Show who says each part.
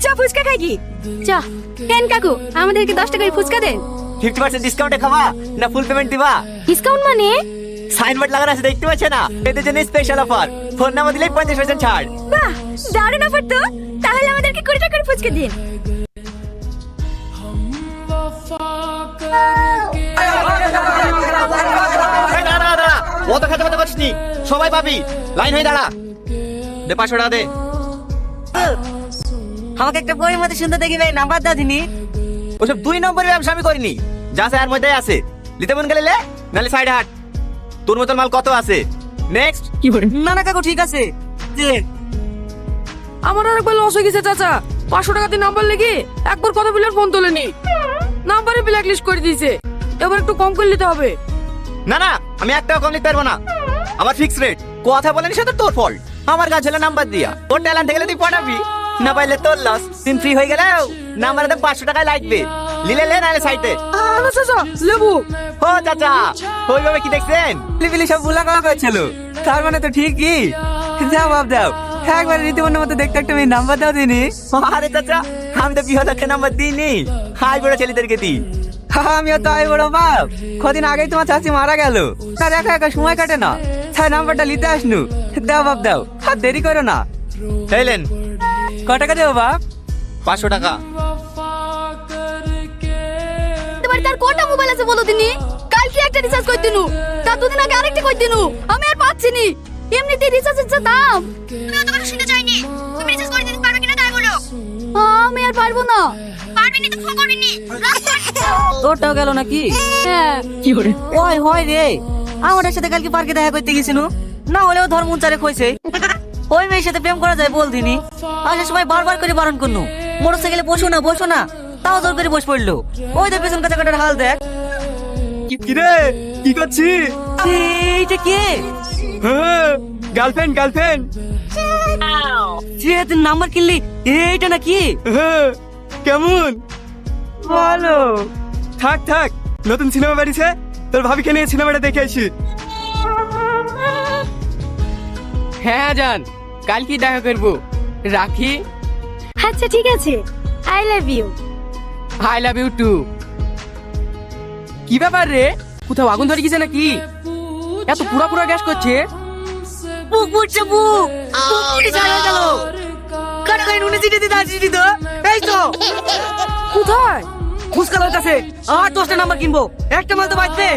Speaker 1: চ ফুচকা খাই কি? চ। কেন কাকু আমাদেরকে 10 টাকার ফুচকা দেন।
Speaker 2: 50% ডিসকাউন্টে খাবা না ফুল পেমেন্ট দিবা?
Speaker 1: ডিসকাউন্ট মানে?
Speaker 2: সাইনবোর্ড লাগানো আছে দেখতে পাচ্ছ না? এদের জন্য স্পেশাল অফার। ফোন নাম্বার দিলেই 50% ছাড়।
Speaker 1: বাহ, দারুণ অফার তো। তাহলে আমাদেরকে 20 টাকার ফুচকা দিন।
Speaker 2: এই দাঁড়া দাঁড়া, অত খেতে খেতে করছিস নি, সবাই পাবি, লাইন হয়ে দাঁড়া। দে 500 টাকা দে।
Speaker 3: আমাকে একটা বইয়ের মধ্যে সুন্দর দেখি ভাই, নাম্বার দাও দিনি।
Speaker 2: ওসব 2 নম্বরের ব্যবসা আমি করিনি, যা আছে এর মধ্যেই আছে। নিতে মন গেলে লে, নালে সাইডে হাট। তোর মতন মাল কত আছে? নেক্সট।
Speaker 3: কি করে? না না কাকু ঠিক আছে। যে
Speaker 4: আমার আরেকবার লস হয়ে গেছে চাচা। 500 টাকা দিয়ে নাম্বার লেগে একবার কথা বলে আর ফোন তোলেনি, নাম্বারে ব্ল্যাক লিস্ট করে দিয়েছে। এবার একটু কম করে নিতে হবে।
Speaker 2: না না, আমি একটাও কম নিতে পারবো না, আমার ফিক্স রেট। কথা বলেনি সেটা তোর ফল্ট, আমার কাছে হলো নাম্বার দিয়া। তোর ট্যালেন্ট গেলে তুই পটাবি, না পাইলে তোর লস। তুই ফ্রি হয়ে গেলেও নাম্বারে তো 500 টাকায় লাগবে। লিলে লে নালে সাইডে।
Speaker 4: না চাচা লেবু।
Speaker 2: ও চাচা, ওইভাবে কি দেখছেন? লিবিলি সব ভুলা করা হয়েছিল, তার মানে তো ঠিকই। দাও বাপ দাও, একবার রীতিমন্ডের মতো দেখতে একটা মেয়ে নাম্বার দাও দিনি। আরে চাচা, আমি তো বিহদাকে নাম্বার দিইনি, হাই বড় ছেলেদেরকে দিই। আমিও তো আই বড় বাপ, কদিন আগেই তোমার চাচি মারা গেল, তার একা একা সময় কাটে না, তাই নাম্বারটা নিতে আসনু। দাও বাপ দাও, আর দেরি করো না। এলেন, ক টাকা দেবো বাপ? 500 টাকা।
Speaker 1: তোমার তার কোটা মোবাইল আছে বলো দিনি? কালকে একটা রিচার্জ কই দিনু, তা দুদিন আগে আরেকটা কই দিনু। আমি আর পাচ্ছি নি, এমনিতে রিচার্জের যা দাম। তুমি অত কথা শুনতে চাইনি, তুমি রিচার্জ করে দিতে পারবে কিনা তাই বলো। আমি আর পারবো না। পারবি নি তো ফোন করবি নি।
Speaker 3: তোরটাও গেল নাকি?
Speaker 1: হ্যাঁ।
Speaker 3: কি করে? ওই হয় রে, আমাদের সাথে কালকে পার্কে দেখা করতে গেছিনু, না হলেও ধর্ম উচ্চারে কইছে। ওই মেয়ের সাথে প্রেম করা যায় বল দিনি। আসার সময় বারবার করে বারণ করনু, মোটরসাইকেলে বসো না বসো না, তাও জোর করে বসে পড়লো। ওই দেখ পেছন কাটাকাটার হাল দেখ।
Speaker 2: কি রে, কি করছিস?
Speaker 3: এইটা কে?
Speaker 2: Girlfriend girlfriend.
Speaker 3: যে তুই নাম্বার কিনলি, এইটা নাকি?
Speaker 2: কেমন? ভালো। থাক থাক, নতুন সিনেমা বেরিয়েছে, তোর ভাবিকে নিয়ে সিনেমাটা দেখে আসি।
Speaker 4: হ্যাঁ জান, কাল কি দেখা করবো, রাখি।
Speaker 1: আচ্ছা ঠিক আছে, I love you.
Speaker 4: I love you too. কি ব্যাপার রে, কোথাও আগুন ধরে গেছে নাকি? এত পুরা পুরা গ্যাস করছে।
Speaker 3: বুক পুড়ছে বুক, বুক পুড়ে জ্বালা গেল। কানে কানে নুনে চিটে দিতে আসিস তো? এই তো
Speaker 4: কোথায়?
Speaker 3: ফুসকা কাছে আর 10টা নাম্বার কিনবো, একটা মাল তো বাঁচবে।